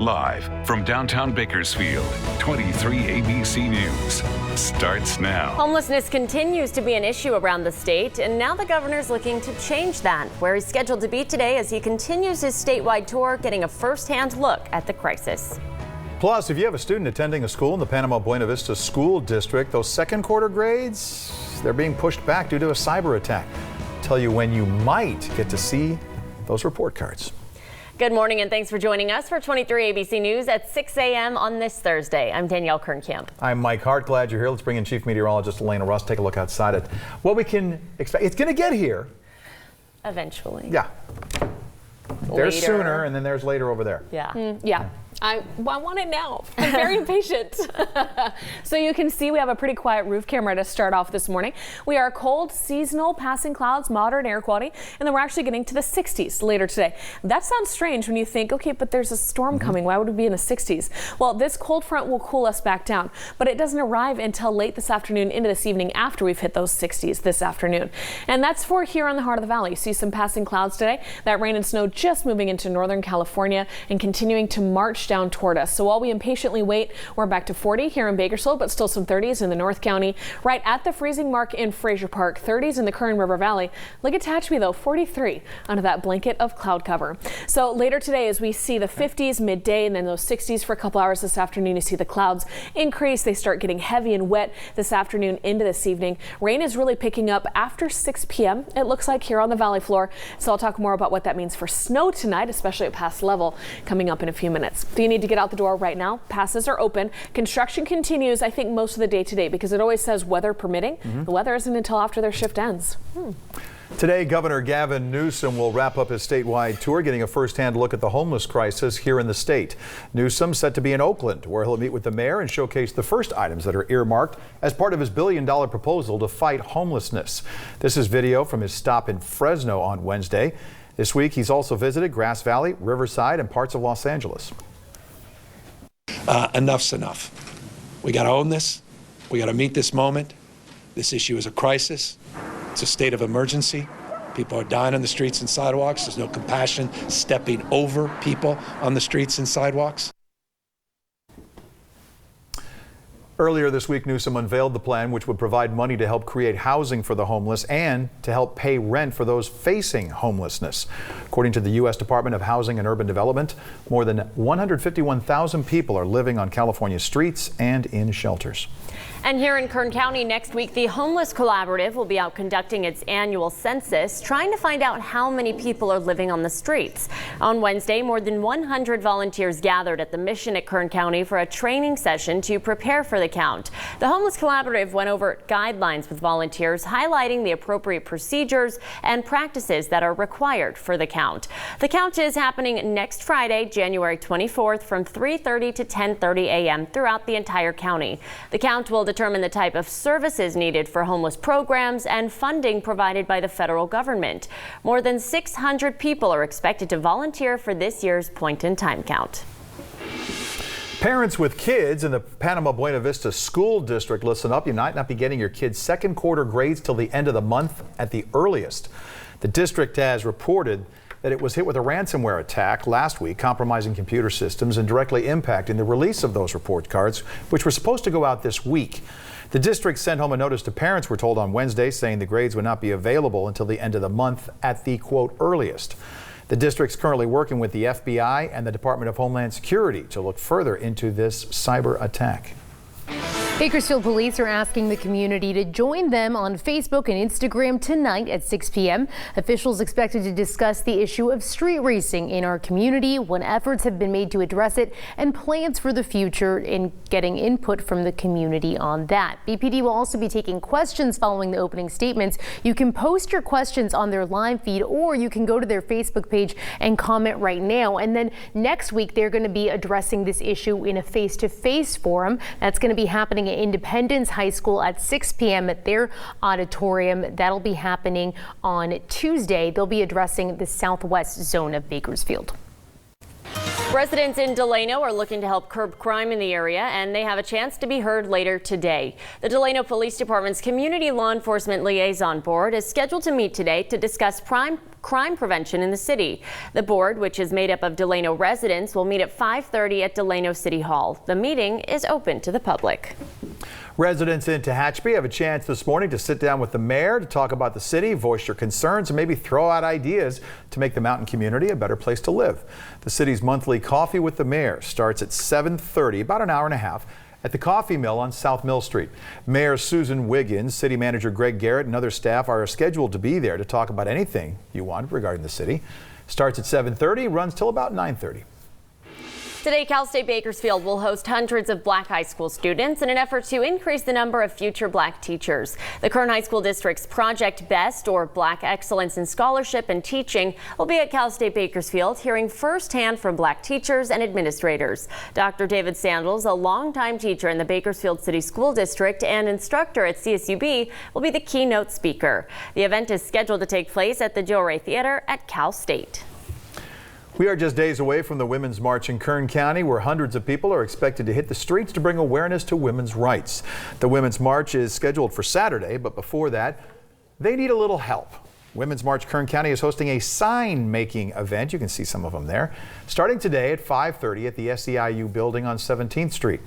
Live from downtown Bakersfield, 23 ABC News starts now. Homelessness continues to be an issue around the state, and now the governor's looking to change that. Where he's scheduled to be today as he continues his statewide tour, getting a first-hand look at the crisis. Plus, if you have a student attending a school in the Panama Buena Vista school district, those second quarter grades, they're being pushed back due to a cyber attack. I'll tell you when you might get to see those report cards. Good morning and thanks for joining us for 23 ABC News at 6 a.m. on this Thursday. I'm Danielle Kern Count. I'm Mike Hart. Glad you're here. Let's bring in Chief Meteorologist Elena Russ. Take a look outside at what we can expect. It's going to get here. Eventually. Yeah. There's sooner and then there's later over there. Yeah. Yeah. I want it now. I'm very impatient. So you can see we have a pretty quiet roof camera to start off this morning. We are cold, seasonal, passing clouds, moderate air quality, and then we're actually getting to the 60s later today. That sounds strange when you think, okay, but there's a storm coming. Why would it be in the 60s? Well, this cold front will cool us back down, but it doesn't arrive until late this afternoon into this evening after we've hit those 60s this afternoon. And that's for here on the heart of the valley. You see some passing clouds today. That rain and snow just moving into northern California and continuing to march down toward us. So while we impatiently wait, we're back to 40 here in Bakersfield, but still some 30s in the North County, right at the freezing mark in Fraser Park, 30s in the Kern River Valley. Look at Tehachapi though, 43 under that blanket of cloud cover. So later today, as we see the 50s midday and then those 60s for a couple hours this afternoon, you see the clouds increase. They start getting heavy and wet this afternoon into this evening. Rain is really picking up after 6 p.m. it looks like here on the valley floor. So I'll talk more about what that means for snow tonight, especially at pass level, coming up in a few minutes. You need to get out the door right now. Passes are open. Construction continues, I think, most of the day today because it always says weather permitting. The weather isn't until after their shift ends. Today, Governor Gavin Newsom will wrap up his statewide tour, getting a first-hand look at the homeless crisis here in the state. Newsom set to be in Oakland, where he'll meet with the mayor and showcase the first items that are earmarked as part of his billion-dollar proposal to fight homelessness. This is video from his stop in Fresno on Wednesday. This week, he's also visited Grass Valley, Riverside, and parts of Los Angeles. Enough's enough. We got to own this. We got to meet this moment. This issue is a crisis. It's a state of emergency. People are dying on the streets and sidewalks. There's no compassion stepping over people on the streets and sidewalks. Earlier this week, Newsom unveiled the plan which would provide money to help create housing for the homeless and to help pay rent for those facing homelessness. According to the U.S. Department of Housing and Urban Development, more than 151,000 people are living on California's streets and in shelters. And here in Kern County next week, the Homeless Collaborative will be out conducting its annual census, trying to find out how many people are living on the streets. On Wednesday, more than 100 volunteers gathered at the Mission at Kern County for a training session to prepare for the count. The Homeless Collaborative went over guidelines with volunteers, highlighting the appropriate procedures and practices that are required for the count. The count is happening next Friday, January 24th from 3:30 to 10:30 a.m. throughout the entire county. The count will determine the type of services needed for homeless programs and funding provided by the federal government. More than 600 people are expected to volunteer for this year's point-in-time count. Parents with kids in the Panama Buena Vista school district, listen up. You might not be getting your kids' second quarter grades till the end of the month at the earliest. The district has reported that it was hit with a ransomware attack last week, compromising computer systems and directly impacting the release of those report cards, which were supposed to go out this week. The district sent home a notice to parents, we're told on Wednesday, saying the grades would not be available until the end of the month at the, quote, earliest. The district's currently working with the FBI and the Department of Homeland Security to look further into this cyber attack. Bakersfield police are asking the community to join them on Facebook and Instagram tonight at 6 p.m. Officials expected to discuss the issue of street racing in our community, when efforts have been made to address it, and plans for the future in getting input from the community on that. BPD will also be taking questions following the opening statements. You can post your questions on their live feed, or you can go to their Facebook page and comment right now. And then next week, they're going to be addressing this issue in a face-to-face forum. That's going to be happening at Independence High School at 6 p.m. at their auditorium. That'll be happening on Tuesday. They'll be addressing the southwest zone of Bakersfield. Residents in Delano are looking to help curb crime in the area, and they have a chance to be heard later today. The Delano Police Department's Community Law Enforcement Liaison Board is scheduled to meet today to discuss crime prevention in the city. The board, which is made up of Delano residents, will meet at 5:30 at Delano City Hall. The meeting is open to the public. Residents in Tehachapi have a chance this morning to sit down with the mayor to talk about the city, voice your concerns, and maybe throw out ideas to make the mountain community a better place to live. The city's monthly Coffee with the Mayor starts at 7:30, about an hour and a half, at the Coffee Mill on South Mill Street. Mayor Susan Wiggins, City Manager Greg Garrett, and other staff are scheduled to be there to talk about anything you want regarding the city. Starts at 7:30, runs till about 9:30. Today, Cal State Bakersfield will host hundreds of Black high school students in an effort to increase the number of future Black teachers. The Kern High School District's Project BEST, or Black Excellence in Scholarship and Teaching, will be at Cal State Bakersfield, hearing firsthand from Black teachers and administrators. Dr. David Sandals, a longtime teacher in the Bakersfield City School District and instructor at CSUB, will be the keynote speaker. The event is scheduled to take place at the Joe Ray Theater at Cal State. We are just days away from the Women's March in Kern County, where hundreds of people are expected to hit the streets to bring awareness to women's rights. The Women's March is scheduled for Saturday, but before that, they need a little help. Women's March Kern County is hosting a sign-making event. You can see some of them there, starting today at 5:30 at the SEIU building on 17th Street.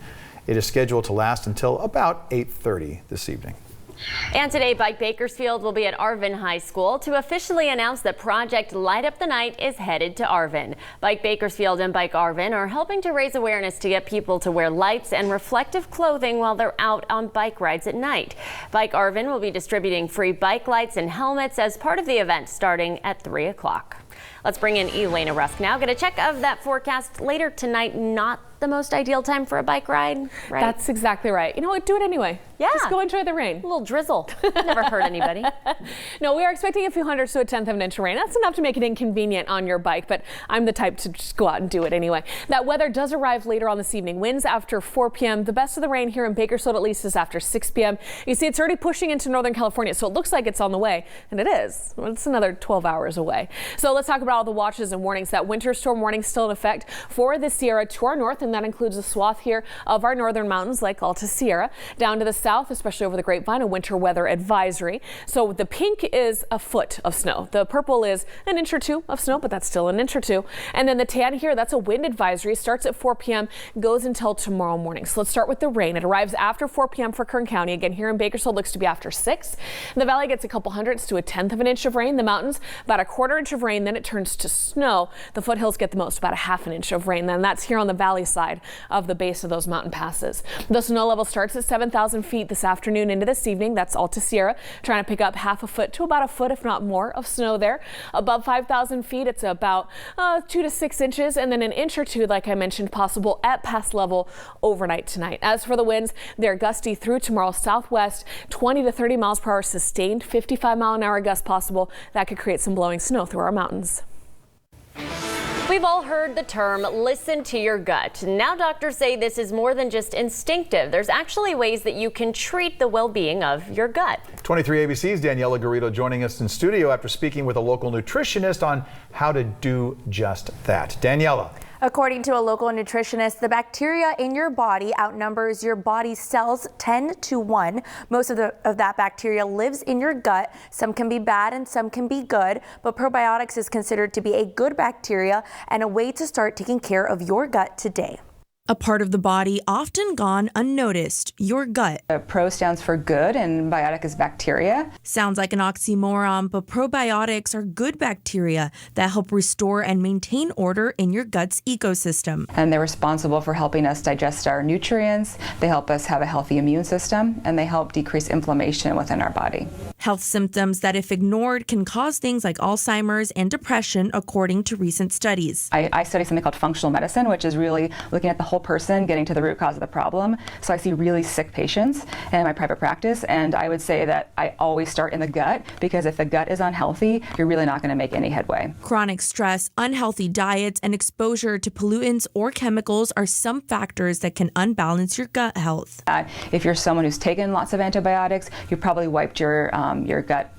It is scheduled to last until about 8:30 this evening. And today, Bike Bakersfield will be at Arvin High School to officially announce that Project Light Up the Night is headed to Arvin. Bike Bakersfield and Bike Arvin are helping to raise awareness to get people to wear lights and reflective clothing while they're out on bike rides at night. Bike Arvin will be distributing free bike lights and helmets as part of the event starting at 3 o'clock. Let's bring in Elena Rusk now. Get a check of that forecast later tonight. Not the most ideal time for a bike ride, right? That's exactly right. You know what? Do it anyway. Yeah. Just go enjoy the rain. A little drizzle. Never hurt anybody. No, we are expecting a few hundredths to a tenth of an inch of rain. That's enough to make it inconvenient on your bike, but I'm the type to just go out and do it anyway. That weather does arrive later on this evening. Winds after 4 p.m. The best of the rain here in Bakersfield at least is after 6 p.m. You see, it's already pushing into Northern California, so it looks like it's on the way, and it is. It's another 12 hours away. So let's talk about all the watches and warnings. That winter storm warning still in effect for the Sierra to our north, and that includes a swath here of our northern mountains like Alta Sierra. Down to the south, especially over the Grapevine, a winter weather advisory. So the pink is a foot of snow. The purple is an inch or two of snow, but that's still an inch or two. And then the tan here, that's a wind advisory. Starts at 4 p.m., goes until tomorrow morning. So let's start with the rain. It arrives after 4 p.m. for Kern County. Again, here in Bakersfield, looks to be after 6. The valley gets a couple hundredths to a tenth of an inch of rain. The mountains, about a quarter inch of rain, then it turns to snow. The foothills get the most, about a half an inch of rain. Then that's here on the valley side of the base of those mountain passes. The snow level starts at 7,000 feet this afternoon into this evening. That's Alta Sierra, trying to pick up half a foot to about a foot, if not more, of snow there. Above 5,000 feet, it's about 2 to 6 inches, and then an inch or two, like I mentioned, possible at pass level overnight tonight. As for the winds, they're gusty through tomorrow. Southwest, 20 to 30 miles per hour sustained, 55 mile an hour gust possible. That could create some blowing snow through our mountains. We've all heard the term, listen to your gut. Now doctors say this is more than just instinctive. There's actually ways that you can treat the well-being of your gut. 23 ABC's Daniela Garrido joining us in studio after speaking with a local nutritionist on how to do just that. Daniela. According to a local nutritionist, the bacteria in your body outnumbers your body's cells 10 to 1. Most of that bacteria lives in your gut. Some can be bad and some can be good, but probiotics is considered to be a good bacteria and a way to start taking care of your gut today. A part of the body often gone unnoticed, your gut. Pro stands for good and biotic is bacteria. Sounds like an oxymoron, but probiotics are good bacteria that help restore and maintain order in your gut's ecosystem. And they're responsible for helping us digest our nutrients. They help us have a healthy immune system, and they help decrease inflammation within our body. Health symptoms that, if ignored, can cause things like Alzheimer's and depression, according to recent studies. I study something called functional medicine, which is really looking at the whole person, getting to the root cause of the problem. So I see really sick patients in my private practice, and I would say that I always start in the gut, because if the gut is unhealthy, you're really not going to make any headway. Chronic stress, unhealthy diets, and exposure to pollutants or chemicals are some factors that can unbalance your gut health. If you're someone who's taken lots of antibiotics, you probably wiped your your gut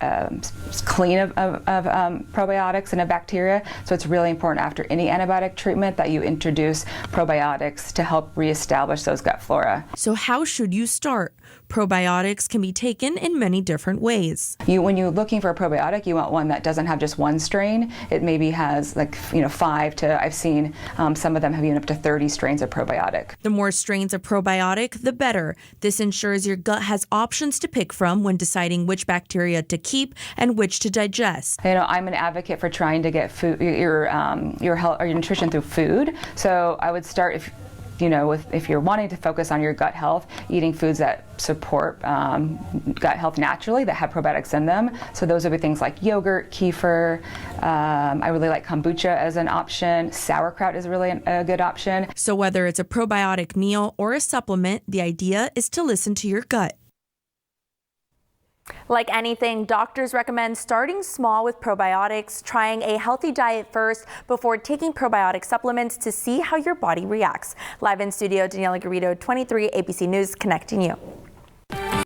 clean of probiotics and of bacteria. So it's really important after any antibiotic treatment that you introduce probiotics to help reestablish those gut flora. So how should you start? Probiotics can be taken in many different ways. When you're looking for a probiotic, you want one that doesn't have just one strain. It maybe has like 5 to, I've seen some of them have even up to 30 strains of probiotic. The more strains of probiotic, the better. This ensures your gut has options to pick from when deciding which bacteria to keep and which to digest. I'm an advocate for trying to get food, your health or your nutrition through food. So I would start if you're wanting to focus on your gut health, eating foods that support gut health naturally, that have probiotics in them. So those would be things like yogurt, kefir. I really like kombucha as an option. Sauerkraut is really a good option. So whether it's a probiotic meal or a supplement, the idea is to listen to your gut. Like anything, doctors recommend starting small with probiotics, trying a healthy diet first before taking probiotic supplements to see how your body reacts. Live in studio, Daniela Garrido, 23 ABC News, connecting you.